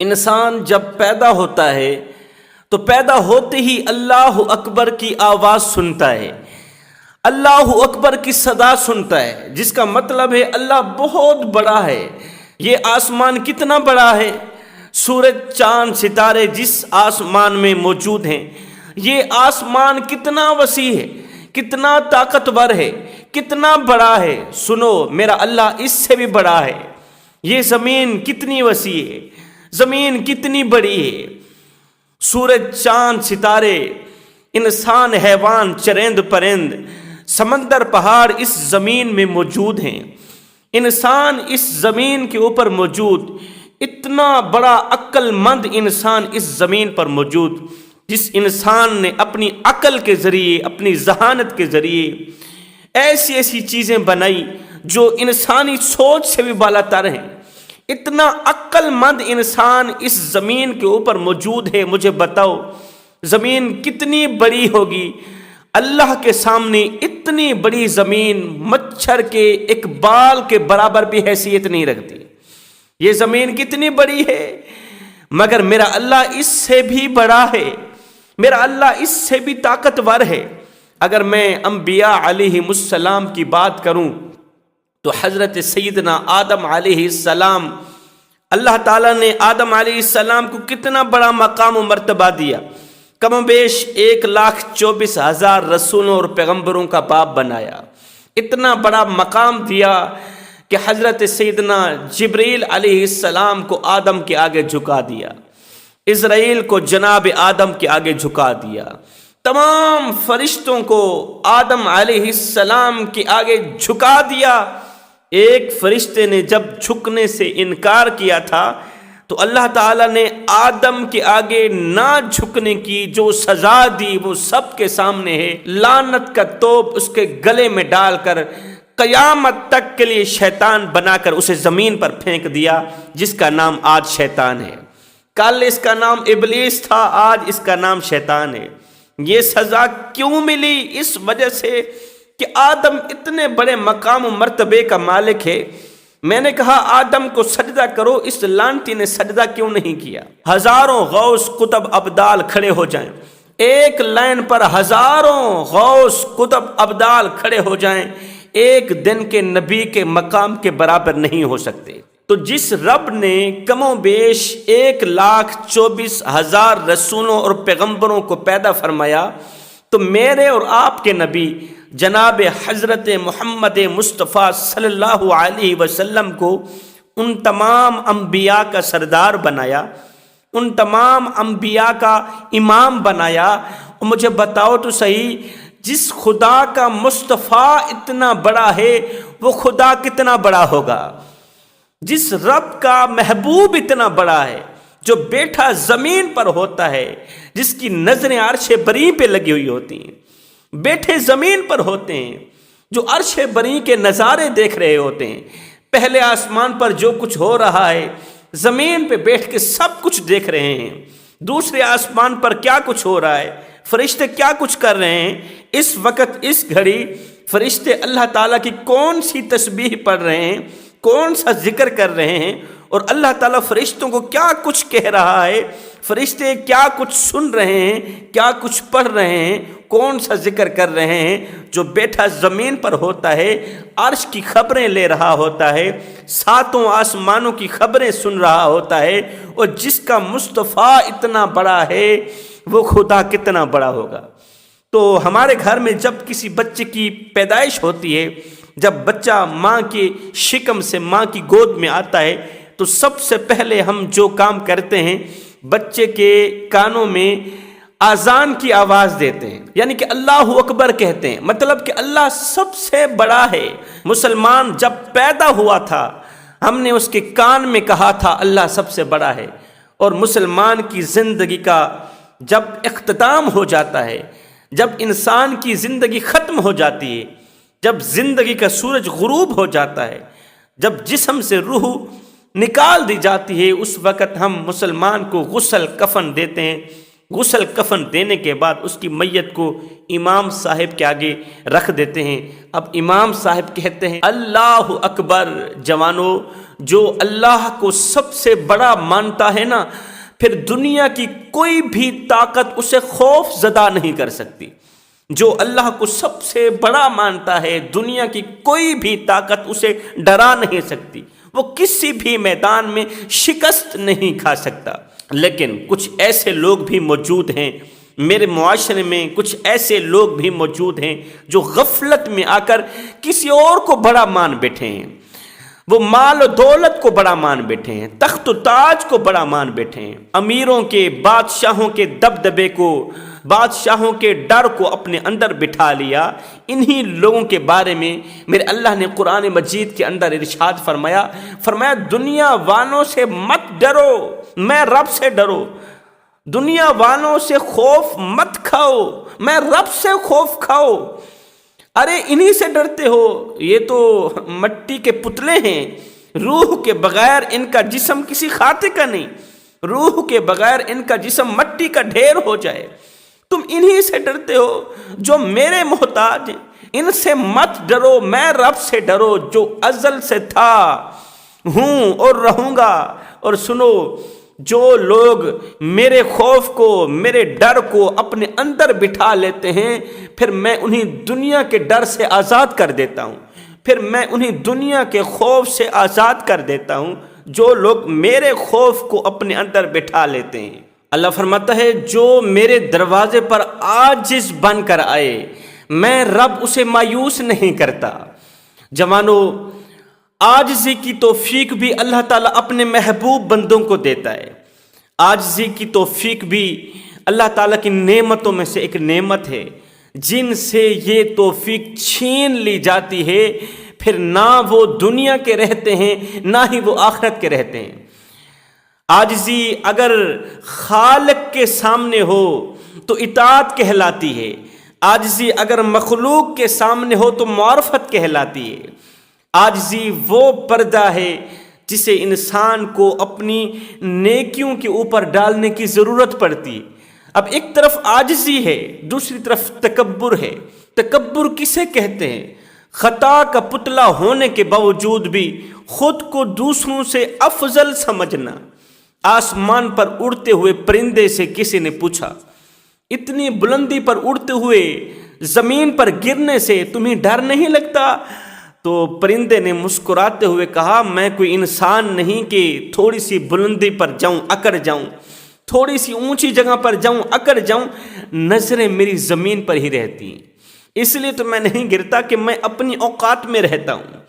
انسان جب پیدا ہوتا ہے تو پیدا ہوتے ہی اللہ اکبر کی آواز سنتا ہے، اللہ اکبر کی صدا سنتا ہے، جس کا مطلب ہے اللہ بہت بڑا ہے۔ یہ آسمان کتنا بڑا ہے، سورج چاند ستارے جس آسمان میں موجود ہیں، یہ آسمان کتنا وسیع ہے، کتنا طاقتور ہے، کتنا بڑا ہے۔ سنو، میرا اللہ اس سے بھی بڑا ہے۔ یہ زمین کتنی وسیع ہے، زمین کتنی بڑی ہے۔ سورج چاند ستارے، انسان حیوان چرند پرند، سمندر پہاڑ اس زمین میں موجود ہیں۔ انسان اس زمین کے اوپر موجود، اتنا بڑا عقل مند انسان اس زمین پر موجود، جس انسان نے اپنی عقل کے ذریعے، اپنی ذہانت کے ذریعے ایسی ایسی چیزیں بنائی جو انسانی سوچ سے بھی بالا تر ہیں۔ اتنا عقل مند انسان اس زمین کے اوپر موجود ہے۔ مجھے بتاؤ زمین کتنی بڑی ہوگی؟ اللہ کے سامنے اتنی بڑی زمین مچھر کے ایک بال کے برابر بھی حیثیت نہیں رکھتی۔ یہ زمین کتنی بڑی ہے، مگر میرا اللہ اس سے بھی بڑا ہے، میرا اللہ اس سے بھی طاقتور ہے۔ اگر میں انبیاء علیہ السلام کی بات کروں تو حضرت سیدنا آدم علیہ السلام، اللہ تعالیٰ نے آدم علیہ السلام کو کتنا بڑا مقام و مرتبہ دیا، کم و بیش 1,24,000 رسولوں اور پیغمبروں کا باپ بنایا۔ اتنا بڑا مقام دیا کہ حضرت سیدنا جبریل علیہ السلام کو آدم کے آگے جھکا دیا، اسرائیل کو جناب آدم کے آگے جھکا دیا، تمام فرشتوں کو آدم علیہ السلام کے آگے جھکا دیا۔ ایک فرشتے نے جب جھکنے سے انکار کیا تھا تو اللہ تعالیٰ نے آدم کے آگے نہ جھکنے کی جو سزا دی وہ سب کے سامنے ہے۔ لعنت کا توپ اس کے گلے میں ڈال کر قیامت تک کے لیے شیطان بنا کر اسے زمین پر پھینک دیا، جس کا نام آج شیطان ہے۔ کل اس کا نام ابلیس تھا، آج اس کا نام شیطان ہے۔ یہ سزا کیوں ملی؟ اس وجہ سے کہ آدم اتنے بڑے مقام و مرتبے کا مالک ہے۔ میں نے کہا آدم کو سجدہ کرو، اس لعنتی نے سجدہ کیوں نہیں کیا؟ ہزاروں غوث قطب ابدال کھڑے ہو جائیں، ایک لائن پر ہزاروں غوث قطب ابدال کھڑے ہو جائیں، ایک دن کے نبی کے مقام کے برابر نہیں ہو سکتے۔ تو جس رب نے کم و بیش 1,24,000 رسولوں اور پیغمبروں کو پیدا فرمایا، تو میرے اور آپ کے نبی جناب حضرت محمد مصطفیٰ صلی اللہ علیہ وسلم کو ان تمام انبیاء کا سردار بنایا، ان تمام انبیاء کا امام بنایا۔ اور مجھے بتاؤ تو صحیح، جس خدا کا مصطفیٰ اتنا بڑا ہے وہ خدا کتنا بڑا ہوگا؟ جس رب کا محبوب اتنا بڑا ہے، جو بیٹھا زمین پر ہوتا ہے، جس کی نظریں عرش بری پہ لگی ہوئی ہوتی ہیں، بیٹھے زمین پر ہوتے ہیں، جو عرش بری کے نظارے دیکھ رہے ہوتے ہیں، پہلے آسمان پر جو کچھ ہو رہا ہے زمین پہ بیٹھ کے سب کچھ دیکھ رہے ہیں، دوسرے آسمان پر کیا کچھ ہو رہا ہے، فرشتے کیا کچھ کر رہے ہیں۔ اس وقت اس گھڑی فرشتے اللہ تعالیٰ کی کون سی تسبیح پڑھ رہے ہیں، کون سا ذکر کر رہے ہیں، اور اللہ تعالیٰ فرشتوں کو کیا کچھ کہہ رہا ہے، فرشتے کیا کچھ سن رہے ہیں، کیا کچھ پڑھ رہے ہیں، کون سا ذکر کر رہے ہیں۔ جو بیٹھا زمین پر ہوتا ہے عرش کی خبریں لے رہا ہوتا ہے، ساتوں آسمانوں کی خبریں سن رہا ہوتا ہے، اور جس کا مصطفیٰ اتنا بڑا ہے وہ خدا کتنا بڑا ہوگا۔ تو ہمارے گھر میں جب کسی بچے کی پیدائش ہوتی ہے، جب بچہ ماں کی شکم سے ماں کی گود میں آتا ہے، تو سب سے پہلے ہم جو کام کرتے ہیں، بچے کے کانوں میں اذان کی آواز دیتے ہیں، یعنی کہ اللہ اکبر کہتے ہیں، مطلب کہ اللہ سب سے بڑا ہے۔ مسلمان جب پیدا ہوا تھا ہم نے اس کے کان میں کہا تھا اللہ سب سے بڑا ہے، اور مسلمان کی زندگی کا جب اختتام ہو جاتا ہے، جب انسان کی زندگی ختم ہو جاتی ہے، جب زندگی کا سورج غروب ہو جاتا ہے، جب جسم سے روح نکال دی جاتی ہے، اس وقت ہم مسلمان کو غسل کفن دیتے ہیں، غسل کفن دینے کے بعد اس کی میت کو امام صاحب کے آگے رکھ دیتے ہیں۔ اب امام صاحب کہتے ہیں اللہ اکبر، جوانوں جو اللہ کو سب سے بڑا مانتا ہے نا، پھر دنیا کی کوئی بھی طاقت اسے خوف زدہ نہیں کر سکتی۔ جو اللہ کو سب سے بڑا مانتا ہے، دنیا کی کوئی بھی طاقت اسے ڈرا نہیں سکتی، وہ کسی بھی میدان میں شکست نہیں کھا سکتا۔ لیکن کچھ ایسے لوگ بھی موجود ہیں، میرے معاشرے میں کچھ ایسے لوگ بھی موجود ہیں جو غفلت میں آ کر کسی اور کو بڑا مان بیٹھے ہیں، وہ مال و دولت کو بڑا مان بیٹھے ہیں، تخت و تاج کو بڑا مان بیٹھے ہیں، امیروں کے، بادشاہوں کے دبدبے کو، بادشاہوں کے ڈر کو اپنے اندر بٹھا لیا۔ انہی لوگوں کے بارے میں میرے اللہ نے قرآن مجید کے اندر ارشاد فرمایا دنیا والوں سے مت ڈرو، میں رب سے ڈرو، دنیا والوں سے خوف مت کھاؤ، میں رب سے خوف کھاؤ۔ ارے انہی سے ڈرتے ہو، یہ تو مٹی کے پتلے ہیں، روح کے بغیر ان کا جسم کسی کھاتے کا نہیں، روح کے بغیر ان کا جسم مٹی کا ڈھیر ہو جائے۔ تم انہی سے ڈرتے ہو جو میرے محتاج ہیں، ان سے مت ڈرو، میں رب سے ڈرو جو ازل سے تھا، ہوں اور رہوں گا۔ اور سنو، جو لوگ میرے خوف کو، میرے ڈر کو اپنے اندر بٹھا لیتے ہیں، پھر میں انہیں دنیا کے ڈر سے آزاد کر دیتا ہوں، پھر میں انہیں دنیا کے خوف سے آزاد کر دیتا ہوں۔ جو لوگ میرے خوف کو اپنے اندر بٹھا لیتے ہیں، اللہ فرماتا ہے جو میرے دروازے پر عاجز بن کر آئے، میں رب اسے مایوس نہیں کرتا۔ جوانوں، عاجزی کی توفیق بھی اللہ تعالیٰ اپنے محبوب بندوں کو دیتا ہے۔ عاجزی کی توفیق بھی اللہ تعالیٰ کی نعمتوں میں سے ایک نعمت ہے، جن سے یہ توفیق چھین لی جاتی ہے، پھر نہ وہ دنیا کے رہتے ہیں نہ ہی وہ آخرت کے رہتے ہیں۔ عاجزی اگر خالق کے سامنے ہو تو اطاعت کہلاتی ہے، عاجزی اگر مخلوق کے سامنے ہو تو معرفت کہلاتی ہے۔ عاجزی وہ پردہ ہے جسے انسان کو اپنی نیکیوں کے اوپر ڈالنے کی ضرورت پڑتی ہے۔ اب ایک طرف عاجزی ہے، دوسری طرف تکبر ہے۔ تکبر کسے کہتے ہیں؟ خطا کا پتلا ہونے کے باوجود بھی خود کو دوسروں سے افضل سمجھنا۔ آسمان پر اڑتے ہوئے پرندے سے کسی نے پوچھا، اتنی بلندی پر اڑتے ہوئے زمین پر گرنے سے تمہیں ڈر نہیں لگتا؟ تو پرندے نے مسکراتے ہوئے کہا، میں کوئی انسان نہیں کہ تھوڑی سی بلندی پر جاؤں اکڑ جاؤں، تھوڑی سی اونچی جگہ پر جاؤں اکڑ جاؤں، نظریں میری زمین پر ہی رہتی ہیں، اس لیے تو میں نہیں گرتا کہ میں اپنی اوقات میں رہتا ہوں۔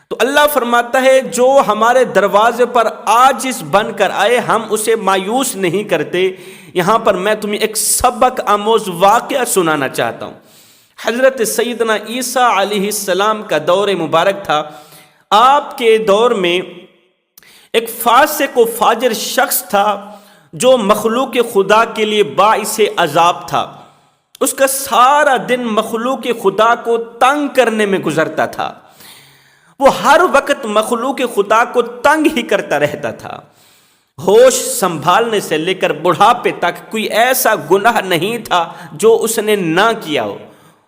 تو اللہ فرماتا ہے جو ہمارے دروازے پر عاجز بن کر آئے ہم اسے مایوس نہیں کرتے۔ یہاں پر میں تمہیں ایک سبق آموز واقعہ سنانا چاہتا ہوں۔ حضرت سیدنا عیسیٰ علیہ السلام کا دور مبارک تھا۔ آپ کے دور میں ایک فاسق و فاجر شخص تھا جو مخلوق خدا کے لیے باعث عذاب تھا۔ اس کا سارا دن مخلوق خدا کو تنگ کرنے میں گزرتا تھا، وہ ہر وقت مخلوق خدا کو تنگ ہی کرتا رہتا تھا۔ ہوش سنبھالنے سے لے کر بڑھاپے تک کوئی ایسا گناہ نہیں تھا جو اس نے نہ کیا ہو۔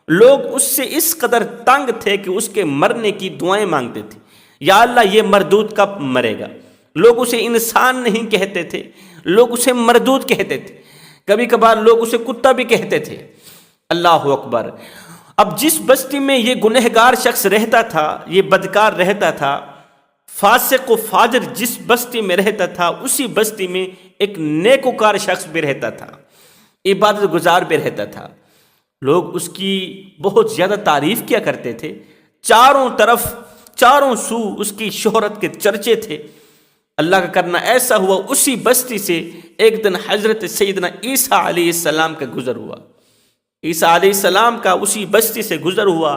لوگ اس سے اس قدر تنگ تھے کہ اس کے مرنے کی دعائیں مانگتے تھے، یا اللہ یہ مردود کب مرے گا۔ لوگ اسے انسان نہیں کہتے تھے، لوگ اسے مردود کہتے تھے، کبھی کبھار لوگ اسے کتا بھی کہتے تھے۔ اللہ اکبر۔ اب جس بستی میں یہ گنہگار شخص رہتا تھا، یہ بدکار رہتا تھا، فاسق و فاجر جس بستی میں رہتا تھا، اسی بستی میں ایک نیکوکار شخص بھی رہتا تھا، عبادت گزار بھی رہتا تھا۔ لوگ اس کی بہت زیادہ تعریف کیا کرتے تھے، چاروں طرف چاروں سو اس کی شہرت کے چرچے تھے۔ اللہ کا کرنا ایسا ہوا، اسی بستی سے ایک دن حضرت سیدنا عیسیٰ علیہ السلام کا گزر ہوا۔ عیسیٰ علیہ السلام کا اسی بستی سے گزر ہوا۔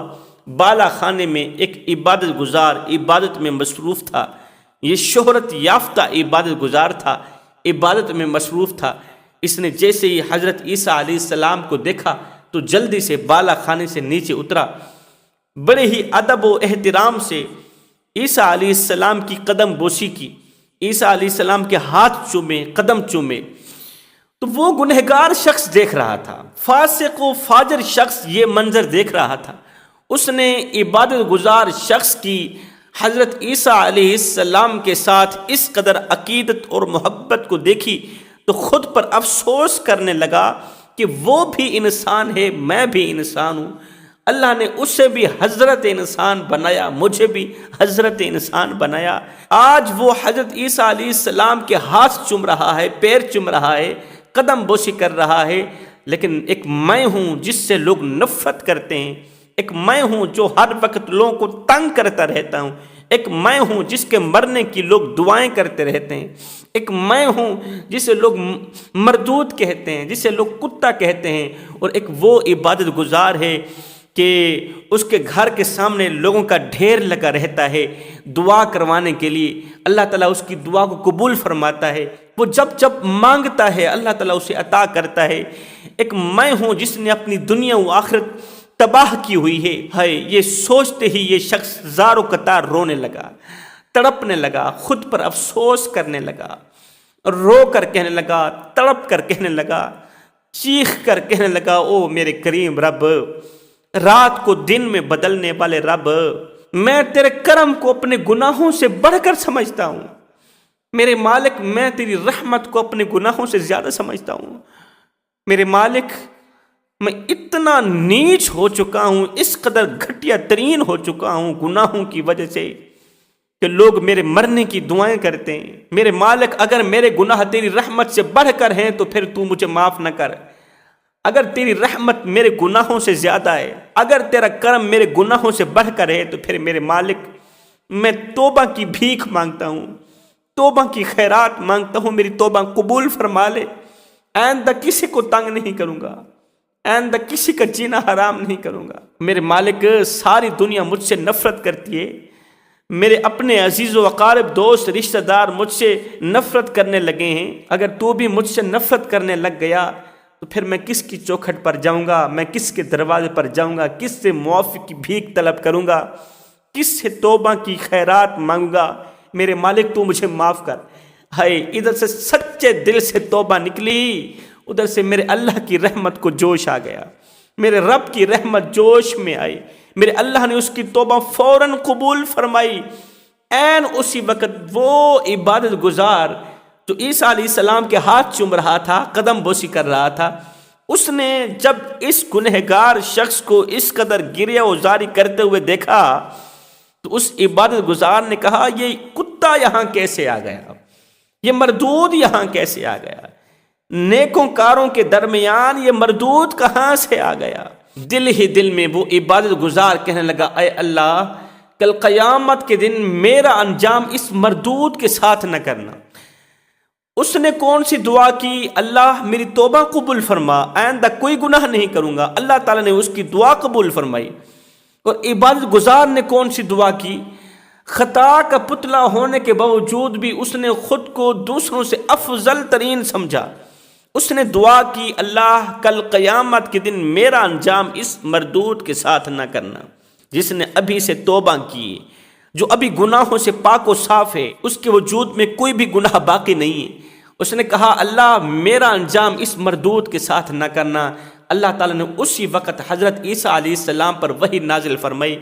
بالا خانے میں ایک عبادت گزار عبادت میں مصروف تھا، یہ شہرت یافتہ عبادت گزار تھا، عبادت میں مصروف تھا۔ اس نے جیسے ہی حضرت عیسیٰ علیہ السلام کو دیکھا تو جلدی سے بالا خانے سے نیچے اترا، بڑے ہی ادب و احترام سے عیسیٰ علیہ السلام کی قدم بوسی کی، عیسیٰ علیہ السلام کے ہاتھ چومے، قدم چومے۔ تو وہ گنہگار شخص دیکھ رہا تھا، فاسق و فاجر شخص یہ منظر دیکھ رہا تھا. اس نے عبادت گزار شخص کی حضرت عیسیٰ علیہ السلام کے ساتھ اس قدر عقیدت اور محبت کو دیکھی تو خود پر افسوس کرنے لگا کہ وہ بھی انسان ہے، میں بھی انسان ہوں. اللہ نے اسے بھی حضرت انسان بنایا، مجھے بھی حضرت انسان بنایا. آج وہ حضرت عیسیٰ علیہ السلام کے ہاتھ چوم رہا ہے، پیر چوم رہا ہے، قدم بوسی کر رہا ہے، لیکن ایک میں ہوں جس سے لوگ نفرت کرتے ہیں، ایک میں ہوں جو ہر وقت لوگوں کو تنگ کرتا رہتا ہوں، ایک میں ہوں جس کے مرنے کی لوگ دعائیں کرتے رہتے ہیں، ایک میں ہوں جسے لوگ مردود کہتے ہیں، جسے لوگ کتا کہتے ہیں، اور ایک وہ عبادت گزار ہے کہ اس کے گھر کے سامنے لوگوں کا ڈھیر لگا رہتا ہے دعا کروانے کے لیے. اللہ تعالیٰ اس کی دعا کو قبول فرماتا ہے، وہ جب جب مانگتا ہے اللہ تعالیٰ اسے عطا کرتا ہے. ایک میں ہوں جس نے اپنی دنیا و آخرت تباہ کی ہوئی ہے. یہ سوچتے ہی یہ شخص زار و قطار رونے لگا، تڑپنے لگا، خود پر افسوس کرنے لگا، رو کر کہنے لگا، تڑپ کر کہنے لگا، چیخ کر کہنے لگا، او میرے کریم رب، رات کو دن میں بدلنے والے رب، میں تیرے کرم کو اپنے گناہوں سے بڑھ کر سمجھتا ہوں. میرے مالک، میں تیری رحمت کو اپنے گناہوں سے زیادہ سمجھتا ہوں. میرے مالک، میں اتنا نیچ ہو چکا ہوں، اس قدر گھٹیا ترین ہو چکا ہوں گناہوں کی وجہ سے کہ لوگ میرے مرنے کی دعائیں کرتے ہیں. میرے مالک، اگر میرے گناہ تیری رحمت سے بڑھ کر ہیں تو پھر تو مجھے معاف نہ کر. اگر تیری رحمت میرے گناہوں سے زیادہ ہے، اگر تیرا کرم میرے گناہوں سے بڑھ کر ہے تو پھر میرے مالک، میں توبہ کی بھیک مانگتا ہوں، توبہ کی خیرات مانگتا ہوں، میری توبہ قبول فرما لے. آئندہ کسی کو تنگ نہیں کروں گا، آئندہ کسی کا جینا حرام نہیں کروں گا. میرے مالک، ساری دنیا مجھ سے نفرت کرتی ہے، میرے اپنے عزیز و اقارب، دوست، رشتہ دار مجھ سے نفرت کرنے لگے ہیں. اگر تو بھی مجھ سے نفرت کرنے لگ گیا تو پھر میں کس کی چوکھٹ پر جاؤں گا، میں کس کے دروازے پر جاؤں گا، کس سے معافی کی بھیک طلب کروں گا، کس سے توبہ کی خیرات مانگوں گا. میرے مالک، تو مجھے معاف کر. ادھر سے سچے دل سے توبہ نکلی، ادھر سے میرے اللہ کی رحمت کو جوش آ گیا، میرے رب کی رحمت جوش میں آئی. میرے اللہ نے اس کی توبہ فوراً قبول فرمائی. عین اسی وقت وہ عبادت گزار جو عیسیٰ علیہ السلام کے ہاتھ چوم رہا تھا، قدم بوسی کر رہا تھا، اس نے جب اس گنہگار شخص کو اس قدر گریہ و زاری کرتے ہوئے دیکھا تو اس عبادت گزار نے کہا، یہ کتا یہاں کیسے آ گیا، یہ مردود یہاں کیسے آ گیا، نیکوں کاروں کے درمیان یہ مردود کہاں سے آ گیا. دل ہی دل میں وہ عبادت گزار کہنے لگا، اے اللہ، کل قیامت کے دن میرا انجام اس مردود کے ساتھ نہ کرنا. اس نے کون سی دعا کی؟ اللہ میری توبہ قبول فرما، آئندہ کوئی گناہ نہیں کروں گا. اللہ تعالیٰ نے اس کی دعا قبول فرمائی. اور عبادت گزار نے کون سی دعا کی؟ خطا کا پتلا ہونے کے باوجود بھی اس نے خود کو دوسروں سے افضل ترین سمجھا. اس نے دعا کی، اللہ کل قیامت کے دن میرا انجام اس مردود کے ساتھ نہ کرنا. جس نے ابھی سے توبہ کی، جو ابھی گناہوں سے پاک و صاف ہے، اس کے وجود میں کوئی بھی گناہ باقی نہیں ہے، اس نے کہا اللہ میرا انجام اس مردود کے ساتھ نہ کرنا. اللہ تعالیٰ نے اسی وقت حضرت عیسیٰ علیہ السلام پر وحی نازل فرمائی.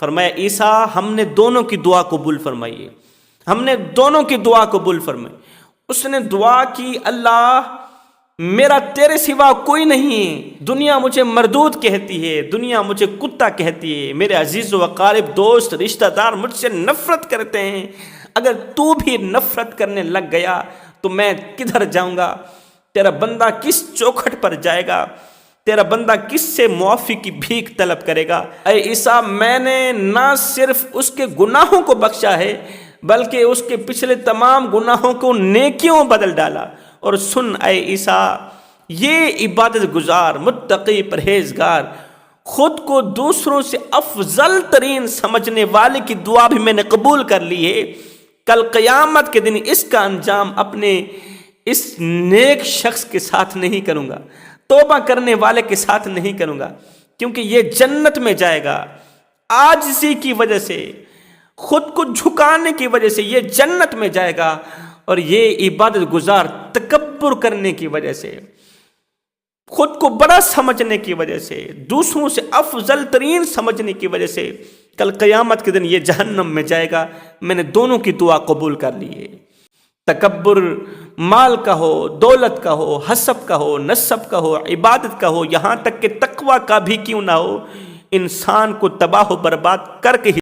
فرمایا، عیسیٰ ہم نے دونوں کی دعا قبول فرمائی ہے، ہم نے دونوں کی دعا قبول فرمائی. اس نے دعا کی، اللہ میرا تیرے سوا کوئی نہیں ہے، دنیا مجھے مردود کہتی ہے، دنیا مجھے کتا کہتی ہے، میرے عزیز و اقارب، دوست، رشتہ دار مجھ سے نفرت کرتے ہیں. اگر تو بھی نفرت کرنے لگ گیا تو میں کدھر جاؤں گا؟ تیرا بندہ کس چوکھٹ پر جائے گا؟ تیرا بندہ کس سے معافی کی بھیک طلب کرے گا؟ اے عیسیٰ، میں نے نہ صرف اس کے گناہوں کو بخشا ہے بلکہ اس کے پچھلے تمام گناہوں کو نیکیوں بدل ڈالا. اور سن اے عیسیٰ، یہ عبادت گزار، متقی، پرہیزگار، خود کو دوسروں سے افضل ترین سمجھنے والے کی دعا بھی میں نے قبول کر لی ہے. کل قیامت کے دن اس کا انجام اپنے اس نیک شخص کے ساتھ نہیں کروں گا، توبہ کرنے والے کے ساتھ نہیں کروں گا، کیونکہ یہ جنت میں جائے گا. عاجزی کی وجہ سے، خود کو جھکانے کی وجہ سے یہ جنت میں جائے گا. اور یہ عبادت گزار تکبر کرنے کی وجہ سے، خود کو بڑا سمجھنے کی وجہ سے، دوسروں سے افضل ترین سمجھنے کی وجہ سے کل قیامت کے دن یہ جہنم میں جائے گا۔ میں نے دونوں کی دعا قبول کر لی ہے۔ تکبر مال کا ہو، دولت کا ہو، حسب کا ہو، نسب کا ہو، عبادت کا ہو، یہاں تک کہ تقوی کا بھی کیوں نہ ہو، انسان کو تباہ و برباد کر کے ہی